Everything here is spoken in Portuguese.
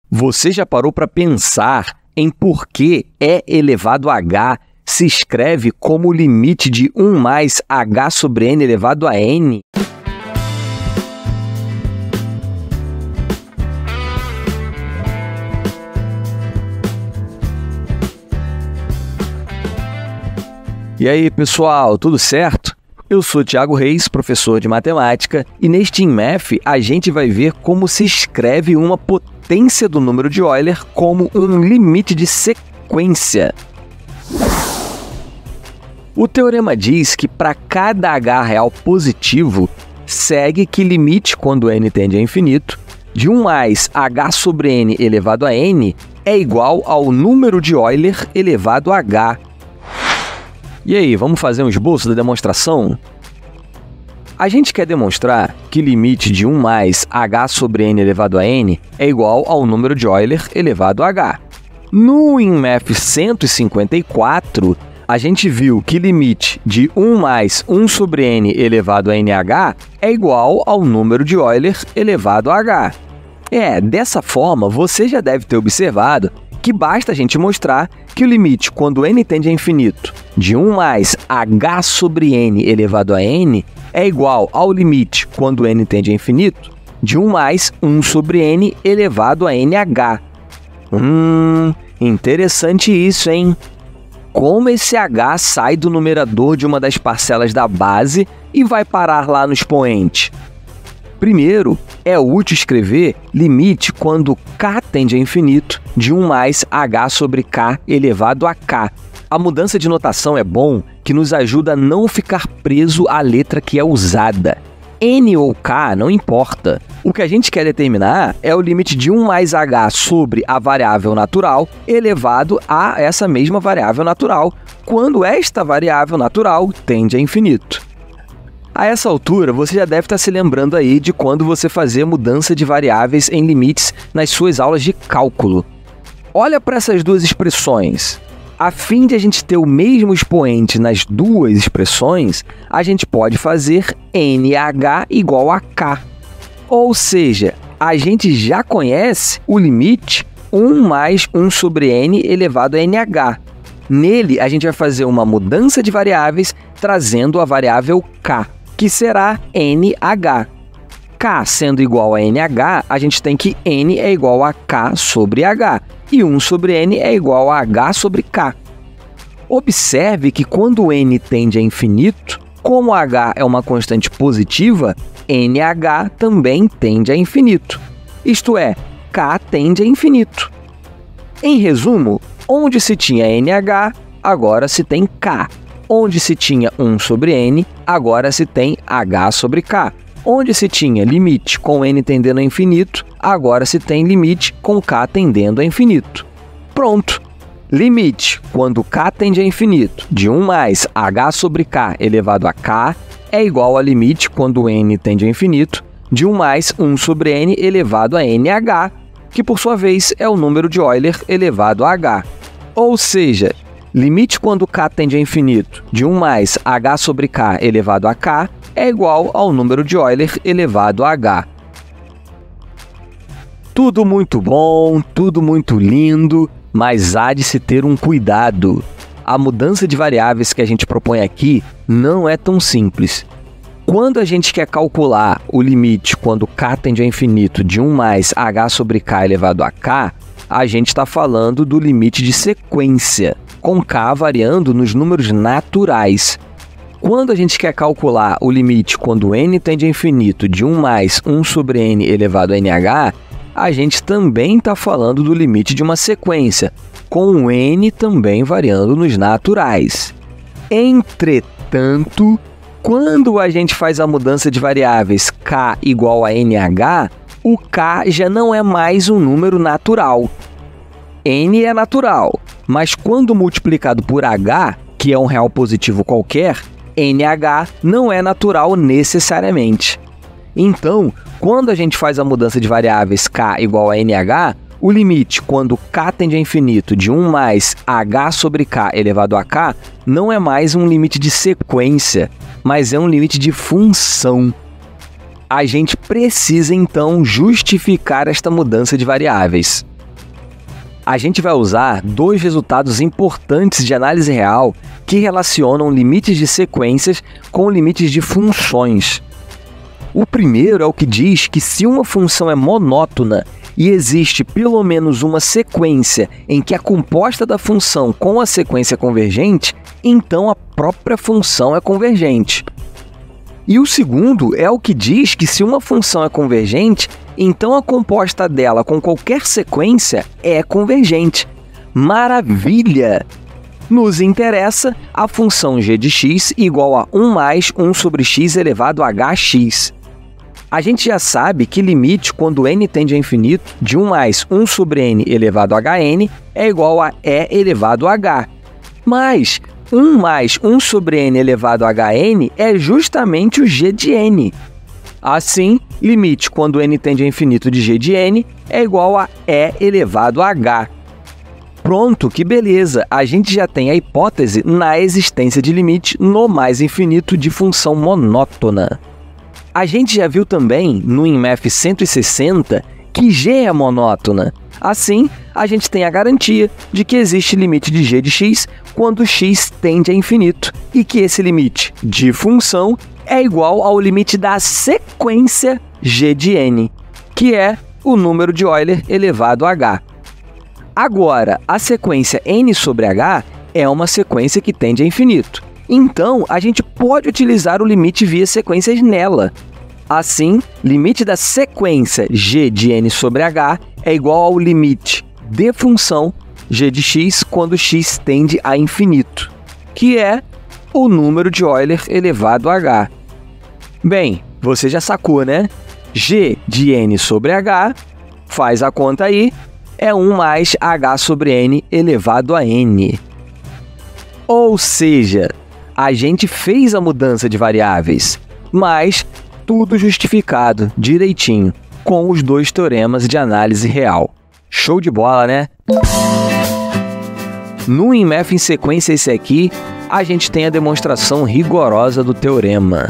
Você já parou para pensar em por que E elevado a h se escreve como o limite de 1 mais h sobre n elevado a n? E aí, pessoal, tudo certo? Eu sou Thiago Reis, professor de matemática, e neste InMath a gente vai ver como se escreve uma potência do número de Euler como um limite de sequência. O teorema diz que para cada h real positivo, segue que limite quando n tende a infinito de 1 mais h sobre n elevado a n é igual ao número de Euler elevado a h. E aí, vamos fazer um esboço da demonstração? A gente quer demonstrar que limite de 1 mais h sobre n elevado a n é igual ao número de Euler elevado a h. No InMath 154, a gente viu que limite de 1 mais 1 sobre n elevado a nh é igual ao número de Euler elevado a h. Dessa forma, você já deve ter observado que basta a gente mostrar que o limite quando n tende a infinito de 1 mais h sobre n elevado a n é igual ao limite quando n tende a infinito de 1 mais 1 sobre n elevado a nh. Interessante isso, hein? Como esse h sai do numerador de uma das parcelas da base e vai parar lá no expoente? Primeiro, é útil escrever limite quando k tende a infinito de 1 mais h sobre k elevado a k. A mudança de notação é bom que nos ajuda a não ficar preso à letra que é usada. N ou k não importa. O que a gente quer determinar é o limite de 1 mais h sobre a variável natural elevado a essa mesma variável natural, quando esta variável natural tende a infinito. A essa altura, você já deve estar se lembrando aí de quando você fazia mudança de variáveis em limites nas suas aulas de cálculo. Olha para essas duas expressões. A fim de a gente ter o mesmo expoente nas duas expressões, a gente pode fazer nh igual a k. Ou seja, a gente já conhece o limite 1 mais 1 sobre n elevado a nh. Nele, a gente vai fazer uma mudança de variáveis trazendo a variável k, que será nh. K sendo igual a nh, a gente tem que n é igual a k sobre h, e 1 sobre n é igual a h sobre k. Observe que quando n tende a infinito, como h é uma constante positiva, nh também tende a infinito. Isto é, k tende a infinito. Em resumo, onde se tinha nh, agora se tem k. Onde se tinha 1 sobre n, agora se tem h sobre k. Onde se tinha limite com n tendendo a infinito, agora se tem limite com k tendendo a infinito. Pronto! Limite quando k tende a infinito de 1 mais h sobre k elevado a k é igual a limite quando n tende a infinito de 1 mais 1 sobre n elevado a nh, que por sua vez é o número de Euler elevado a h. Ou seja, limite quando k tende a infinito de 1 mais h sobre k elevado a k é igual ao número de Euler elevado a h. Tudo muito bom, tudo muito lindo, mas há de se ter um cuidado. A mudança de variáveis que a gente propõe aqui não é tão simples. Quando a gente quer calcular o limite quando k tende a infinito de 1 mais h sobre k elevado a k, a gente está falando do limite de sequência, com k variando nos números naturais. Quando a gente quer calcular o limite quando n tende a infinito de 1 mais 1 sobre n elevado a nh, a gente também está falando do limite de uma sequência, com o n também variando nos naturais. Entretanto, quando a gente faz a mudança de variáveis k igual a nh, o k já não é mais um número natural. N é natural, mas quando multiplicado por h, que é um real positivo qualquer, nh não é natural necessariamente. Então, quando a gente faz a mudança de variáveis k igual a nh, o limite quando k tende a infinito de 1 mais h sobre k elevado a k não é mais um limite de sequência, mas é um limite de função. A gente precisa, então, justificar esta mudança de variáveis. a gente vai usar dois resultados importantes de análise real que relacionam limites de sequências com limites de funções. O primeiro é o que diz que se uma função é monótona e existe pelo menos uma sequência em que a composta da função com a sequência é convergente, então a própria função é convergente. E o segundo é o que diz que se uma função é convergente, então a composta dela com qualquer sequência é convergente. Maravilha! Nos interessa a função g de x igual a 1 mais 1 sobre x elevado a hx. A gente já sabe que limite quando n tende a infinito de 1 mais 1 sobre n elevado a hn é igual a e elevado a h. Mas 1 mais 1 sobre n elevado a hn é justamente o g de n. Assim, limite quando n tende a infinito de g de n é igual a e elevado a h. Pronto, que beleza! A gente já tem a hipótese na existência de limite no mais infinito de função monótona. A gente já viu também, no INMEF 160, que g é monótona. Assim, a gente tem a garantia de que existe limite de g de x quando x tende a infinito e que esse limite de função é igual ao limite da sequência g de n, que é o número de Euler elevado a h. Agora, a sequência n sobre h é uma sequência que tende a infinito. Então, a gente pode utilizar o limite via sequências nela. Assim, limite da sequência g de n sobre h é igual ao limite de função g de x quando x tende a infinito, que é o número de Euler elevado a h. Bem, você já sacou, né? G de n sobre h, faz a conta aí, é 1 mais h sobre n elevado a n. Ou seja, a gente fez a mudança de variáveis, mas tudo justificado direitinho com os dois teoremas de análise real. Show de bola, né? No INMEF em sequência esse aqui, a gente tem a demonstração rigorosa do teorema.